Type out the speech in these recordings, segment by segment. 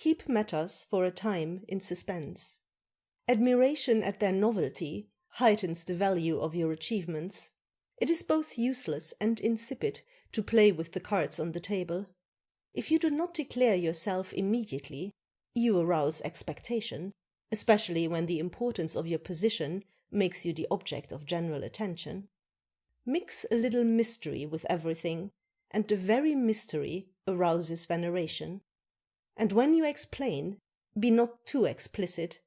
keep matters for a time in suspense. Admiration at their novelty heightens the value of your achievements. It is both useless and insipid to play with the cards on the table. If you do not declare yourself immediately, you arouse expectation, especially when the importance of your position makes you the object of general attention. Mix a little mystery with everything, and the very mystery arouses veneration. And when you explain, be not too explicit,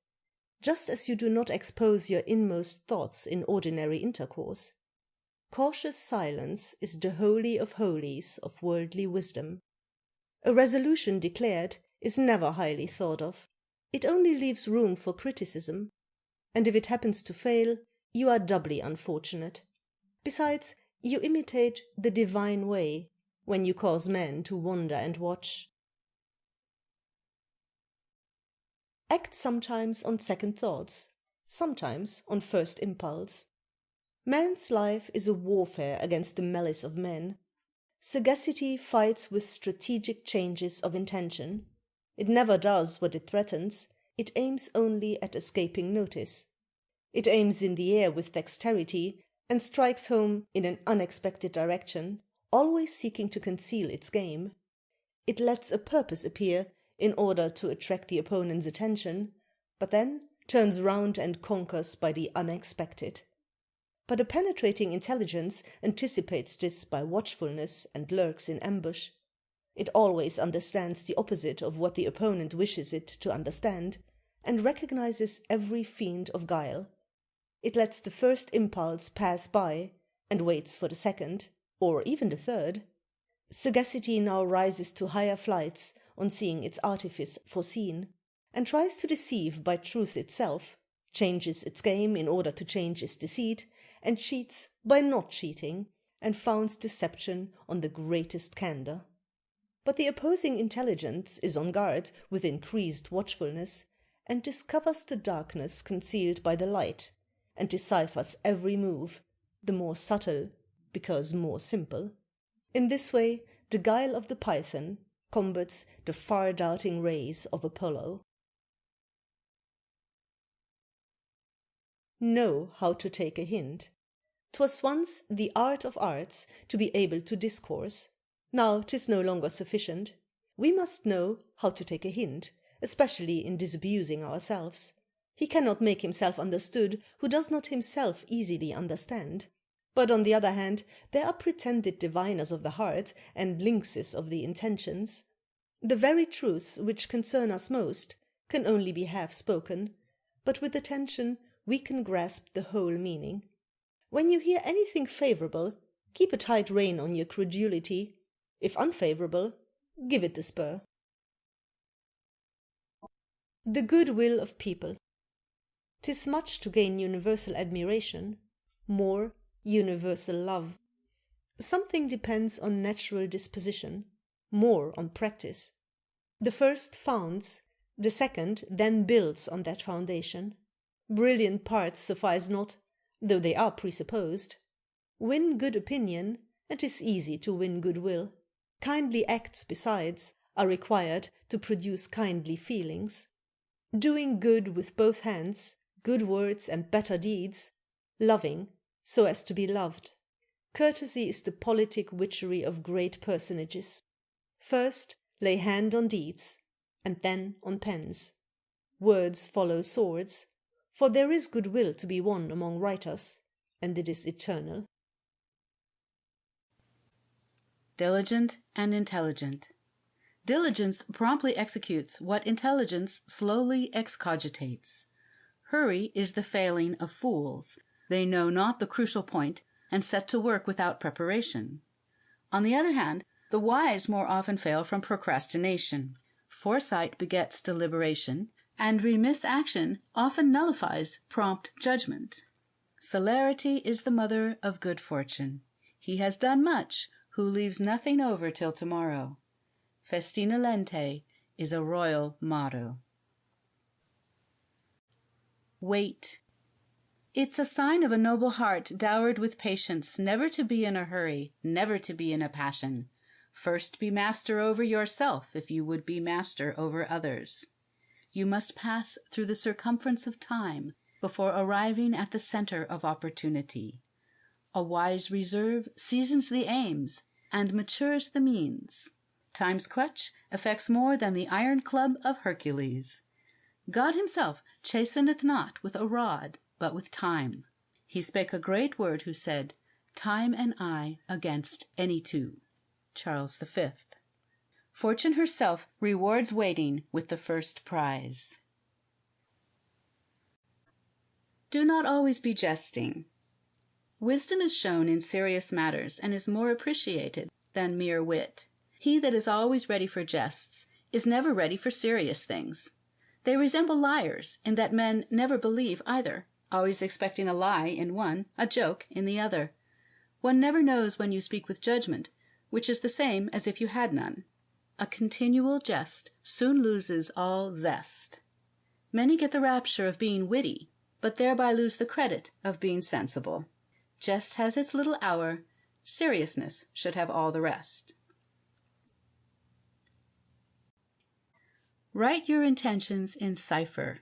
just as you do not expose your inmost thoughts in ordinary intercourse. Cautious silence is the holy of holies of worldly wisdom. A resolution declared is never highly thought of. It only leaves room for criticism, and if it happens to fail, you are doubly unfortunate. Besides, you imitate the divine way when you cause men to wonder and watch. Act sometimes on second thoughts, sometimes on first impulse. Man's life is a warfare against the malice of men. Sagacity fights with strategic changes of intention. It never does what it threatens, it aims only at escaping notice. It aims in the air with dexterity, and strikes home in an unexpected direction, always seeking to conceal its game. It lets a purpose appear in order to attract the opponent's attention, but then turns round and conquers by the unexpected. But a penetrating intelligence anticipates this by watchfulness and lurks in ambush. It always understands the opposite of what the opponent wishes it to understand, and recognizes every feint of guile. It lets the first impulse pass by, and waits for the second, or even the third. Sagacity now rises to higher flights on seeing its artifice foreseen, and tries to deceive by truth itself, changes its game in order to change its deceit, and cheats by not cheating, and founds deception on the greatest candor. But the opposing intelligence is on guard with increased watchfulness, and discovers the darkness concealed by the light, and deciphers every move, the more subtle because more simple. In this way the guile of the python combats the far-darting rays of Apollo. Know how to take a hint. 'Twas once the art of arts to be able to discourse. Now 'tis no longer sufficient. We must know how to take a hint, especially in disabusing ourselves. He cannot make himself understood who does not himself easily understand. But on the other hand, there are pretended diviners of the heart and lynxes of the intentions. The very truths which concern us most can only be half spoken, but with attention we can grasp the whole meaning. When you hear anything favourable, keep a tight rein on your credulity. If unfavourable, give it the spur. The good will of people. 'Tis much to gain universal admiration, more universal love. Something depends on natural disposition, more on practice. The first founds, the second then builds on that foundation. Brilliant parts suffice not, though they are presupposed. Win good opinion, and 'tis easy to win good will. Kindly acts, besides, are required to produce kindly feelings. Doing good with both hands, good words and better deeds, loving so as to be loved. Courtesy is the politic witchery of great personages. First lay hand on deeds, and then on pens. Words follow swords, for there is good will to be won among writers, and it is eternal. Diligent and intelligent. Diligence promptly executes what intelligence slowly excogitates. Hurry is the failing of fools. They know not the crucial point, and set to work without preparation. On the other hand, the wise more often fail from procrastination. Foresight begets deliberation, and remiss action often nullifies prompt judgment. Celerity is the mother of good fortune. He has done much who leaves nothing over till tomorrow. Festina lente is a royal motto. Wait. It's a sign of a noble heart dowered with patience, never to be in a hurry, never to be in a passion. First be master over yourself if you would be master over others. You must pass through the circumference of time before arriving at the center of opportunity. A wise reserve seasons the aims and matures the means. Time's crutch affects more than the iron club of Hercules. God himself chasteneth not with a rod, but with time. He spake a great word who said, Time and I against any two. Charles V. Fortune herself rewards waiting with the first prize. Do not always be jesting. Wisdom is shown in serious matters and is more appreciated than mere wit. He that is always ready for jests is never ready for serious things. They resemble liars in that men never believe either, always expecting a lie in one, a joke in the other. One never knows when you speak with judgment, which is the same as if you had none. A continual jest soon loses all zest. Many get the rapture of being witty, but thereby lose the credit of being sensible. Jest has its little hour, seriousness should have all the rest. Write your intentions in cipher.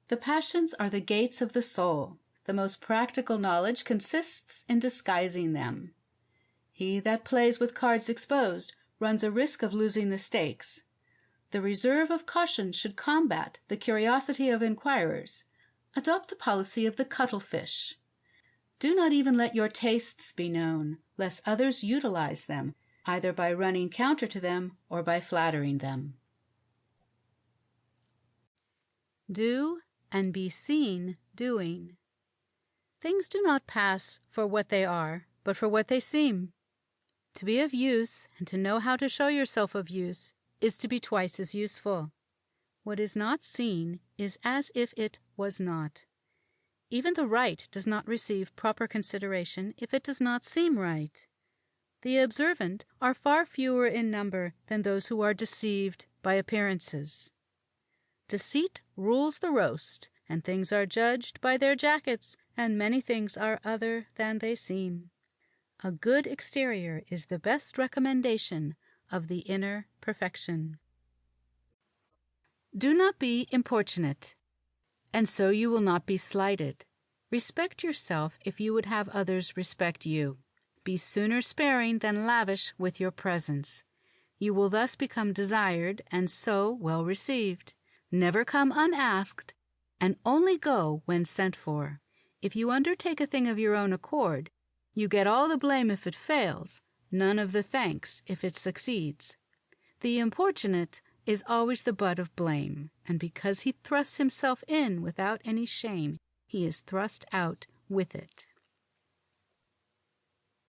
The passions are the gates of the soul. The most practical knowledge consists in disguising them. He that plays with cards exposed runs a risk of losing the stakes. The reserve of caution should combat the curiosity of inquirers. Adopt the policy of the cuttlefish. Do not even let your tastes be known, lest others utilize them, either by running counter to them or by flattering them. Do and be seen doing. Things do not pass for what they are, but for what they seem. To be of use and to know how to show yourself of use is to be twice as useful. What is not seen is as if it was not. Even the right does not receive proper consideration if it does not seem right. The observant are far fewer in number than those who are deceived by appearances. Deceit rules the roast, and things are judged by their jackets, and many things are other than they seem. A good exterior is the best recommendation of the inner perfection. Do not be importunate, and so you will not be slighted. Respect yourself if you would have others respect you. Be sooner sparing than lavish with your presence. You will thus become desired, and so well received. Never come unasked, and only go when sent for. If you undertake a thing of your own accord, you get all the blame if it fails, none of the thanks if it succeeds. The importunate is always the butt of blame, and because he thrusts himself in without any shame, he is thrust out with it.